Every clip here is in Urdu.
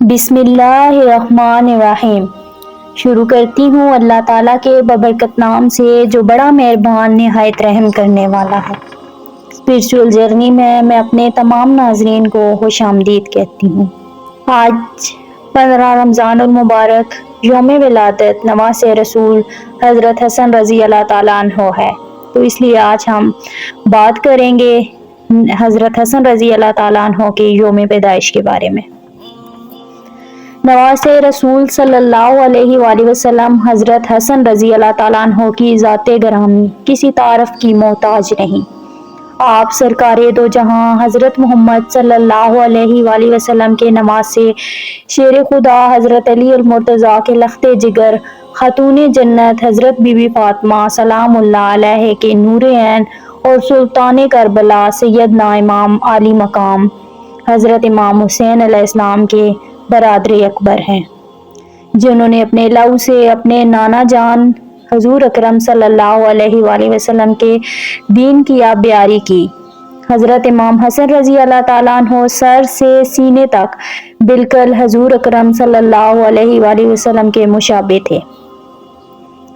بسم اللہ الرحمن الرحیم۔ شروع کرتی ہوں اللہ تعالیٰ کے ببرکت نام سے جو بڑا مہربان نہایت رحم کرنے والا ہے۔ اسپرچول جرنی میں اپنے تمام ناظرین کو خوش آمدید کہتی ہوں۔ آج 15 رمضان المبارک یوم ولادت نواز رسول حضرت حسن رضی اللہ تعالیٰ عنہ ہے، تو اس لیے آج ہم بات کریں گے حضرت حسن رضی اللہ تعالیٰ عنہ کے یوم پیدائش کے بارے میں۔ نواز رسول صلی اللہ علیہ وآلہ وسلم حضرت حسن رضی اللہ تعالیٰ عنہ کی ذات گرامی کسی تعارف کی محتاج نہیں۔ آپ سرکار دو جہاں حضرت محمد صلی اللہ علیہ وآلہ وسلم کے نواسے شیر خدا حضرت علی المرتضیٰ کے لخت جگر خاتون جنت حضرت بی بی فاطمہ سلام اللہ علیہ کے نور عین اور سلطان کربلا سیدنا امام عالی مقام حضرت امام حسین علیہ السلام کے برادر اکبر ہیں، جنہوں نے اپنے لہو سے اپنے نانا جان حضور اکرم صلی اللہ علیہ وآلہ وسلم کے دین کی آبیاری کی۔ حضرت امام حسن رضی اللہ تعالیٰ عنہ سر سے سینے تک بالکل حضور اکرم صلی اللہ علیہ وآلہ وسلم کے مشابہ تھے۔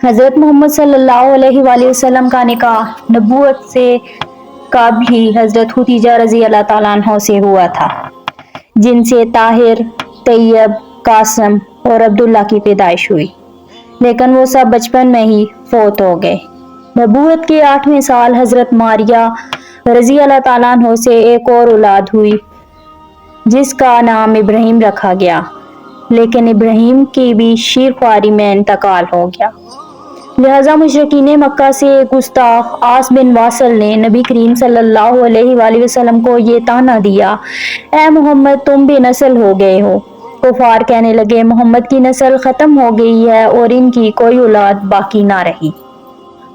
حضرت محمد صلی اللہ علیہ وآلہ وسلم کا نکاح نبوت سے قبل حضرت خدیجہ رضی اللہ تعالیٰ عنہ سے ہوا تھا، جن سے طاہر، طیب، قاسم اور عبداللہ کی پیدائش ہوئی، لیکن وہ سب بچپن میں ہی فوت ہو گئے۔ نبوت کے 8ویں سال حضرت ماریہ رضی اللہ تعالیٰ عنہ سے ایک اور اولاد ہوئی جس کا نام ابراہیم رکھا گیا، لیکن ابراہیم کی بھی شیرخواری میں انتقال ہو گیا۔ لہذا مشرکین مکہ سے گستاخ عاص بن واصل نے نبی کریم صلی اللہ علیہ وآلہ وسلم کو یہ طعنہ دیا، اے محمد تم بے نسل ہو گئے ہو۔ کفار کہنے لگے محمد کی نسل ختم ہو گئی ہے اور ان کی کوئی اولاد باقی نہ رہی،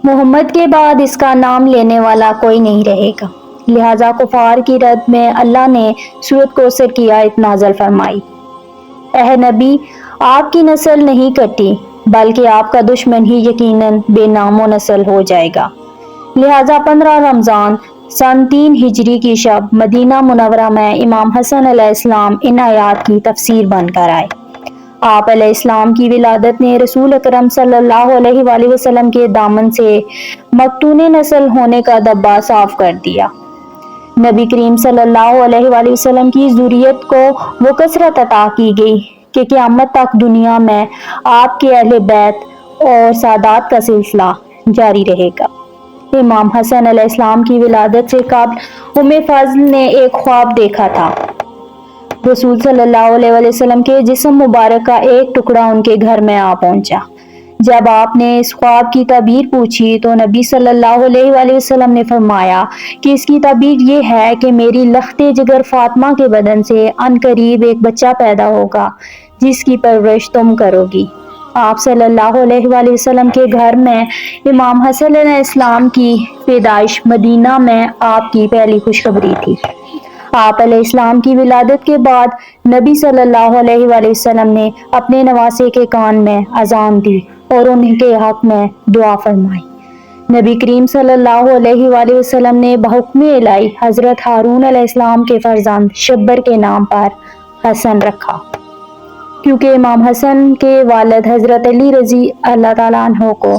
محمد کے بعد اس کا نام لینے والا کوئی نہیں رہے گا۔ لہذا کفار کی رد میں اللہ نے سورۃ کوثر کی آیت نازل فرمائی، اے نبی آپ کی نسل نہیں کٹی بلکہ آپ کا دشمن ہی یقیناً بے نام و نسل ہو جائے گا۔ لہذا 15 رمضان سن 3 ہجری کی شب مدینہ منورہ میں امام حسن علیہ السلام ان آیات کی تفسیر بن کر آئے۔ آپ علیہ السلام کی ولادت نے رسول اکرم صلی اللہ علیہ وآلہ وسلم کے دامن سے مقتون نسل ہونے کا دبا صاف کر دیا۔ نبی کریم صلی اللہ علیہ وآلہ وسلم کی ذریت کو وہ کثرت عطا کی گئی کہ قیامت تک دنیا میں آپ کے اہل بیت اور سادات کا سلسلہ جاری رہے گا۔ امام حسن علیہ السلام کی ولادت سے قبل ام فضل نے ایک خواب دیکھا تھا۔ رسول صلی اللہ علیہ وآلہ وسلم کے جسم مبارک کا ایک ٹکڑا ان کے گھر میں آ پہنچا۔ جب آپ نے اس خواب کی تعبیر پوچھی تو نبی صلی اللہ علیہ وآلہ وسلم نے فرمایا کہ اس کی تعبیر یہ ہے کہ میری لخت جگر فاطمہ کے بدن سے عن قریب ایک بچہ پیدا ہوگا جس کی پرورش تم کرو گی۔ آپ صلی اللہ علیہ وآلہ وسلم کے گھر میں امام حسن علیہ السلام کی پیدائش مدینہ میں آپ کی پہلی خوشخبری تھی۔ آپ علیہ السلام کی ولادت کے بعد نبی صلی اللہ علیہ وآلہ وسلم نے اپنے نواسے کے کان میں اذان دی اور ان کے حق میں دعا فرمائی۔ نبی کریم صلی اللہ علیہ وآلہ وسلم نے بحکم الہی حضرت ہارون علیہ السلام کے فرزند شبر کے نام پر حسن رکھا، کیونکہ امام حسن کے والد حضرت علی رضی اللہ تعالیٰ عنہ کو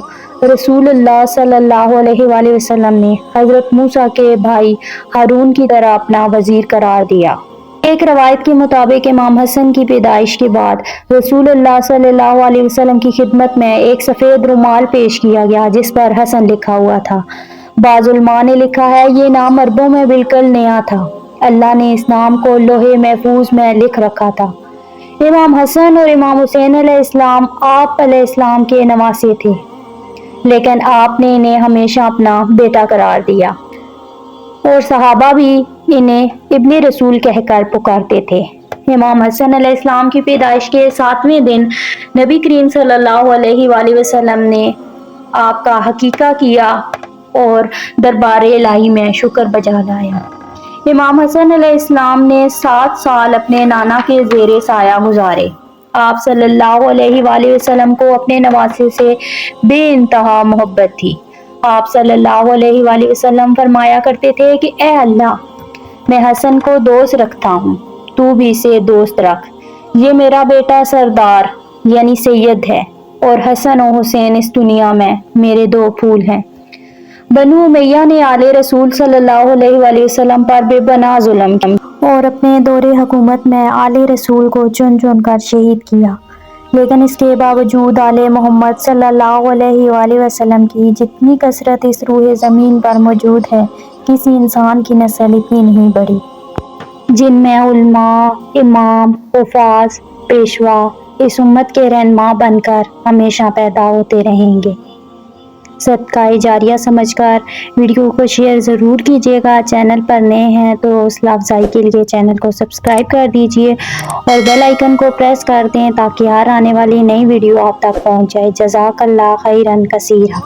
رسول اللہ صلی اللہ علیہ وآلہ وسلم نے حضرت موسیٰ کے بھائی ہارون کی طرح اپنا وزیر قرار دیا۔ ایک روایت کے مطابق امام حسن کی پیدائش کے بعد رسول اللہ صلی اللہ علیہ وسلم کی خدمت میں ایک سفید رومال پیش کیا گیا جس پر حسن لکھا ہوا تھا۔ بعض علماء نے لکھا ہے یہ نام عربوں میں بالکل نیا تھا، اللہ نے اس نام کو لوح محفوظ میں لکھ رکھا تھا۔ امام حسن اور امام حسین علیہ السلام آپ علیہ السلام کے نواسے تھے، لیکن آپ نے انہیں ہمیشہ اپنا بیٹا قرار دیا اور صحابہ بھی انہیں ابن رسول کہہ کر پکارتے تھے۔ امام حسن علیہ السلام کی پیدائش کے 7ویں دن نبی کریم صلی اللہ علیہ وآلہ وسلم نے آپ کا عقیقہ کیا اور دربار الہی میں شکر بجا لایا۔ امام حسن علیہ السلام نے 7 سال اپنے نانا کے زیر سایہ گزارے۔ آپ صلی اللہ علیہ وآلہ وسلم کو اپنے نواسے سے بے انتہا محبت تھی۔ آپ صلی اللہ علیہ وآلہ وسلم فرمایا کرتے تھے کہ اے اللہ میں حسن کو دوست رکھتا ہوں، تو بھی اسے دوست رکھ، یہ میرا بیٹا سردار یعنی سید ہے اور حسن و حسین اس دنیا میں میرے دو پھول ہیں۔ بنو امیہ نے آل رسول صلی اللہ علیہ وآلہ وسلم پر بے پناہ ظلم کیا اور اپنے دور حکومت میں آل رسول کو چن چن کر شہید کیا، لیکن اس کے باوجود آل محمد صلی اللہ علیہ وآلہ وسلم کی جتنی کثرت اس روح زمین پر موجود ہے، کسی انسان کی نسل اتنی نہیں بڑھی، جن میں علماء، امام، حفاظ، پیشوا اس امت کے رہنما بن کر ہمیشہ پیدا ہوتے رہیں گے۔ صدقہ جاریہ سمجھ کر ویڈیو کو شیئر ضرور کیجیے گا۔ چینل پر نئے ہیں تو حوصلہ افزائی کے لیے چینل کو سبسکرائب کر دیجیے اور بیل آئیکن کو پریس کر دیں تاکہ ہر آنے والی نئی ویڈیو آپ تک پہنچ جائے۔ جزاک اللہ خیرا کثیرا۔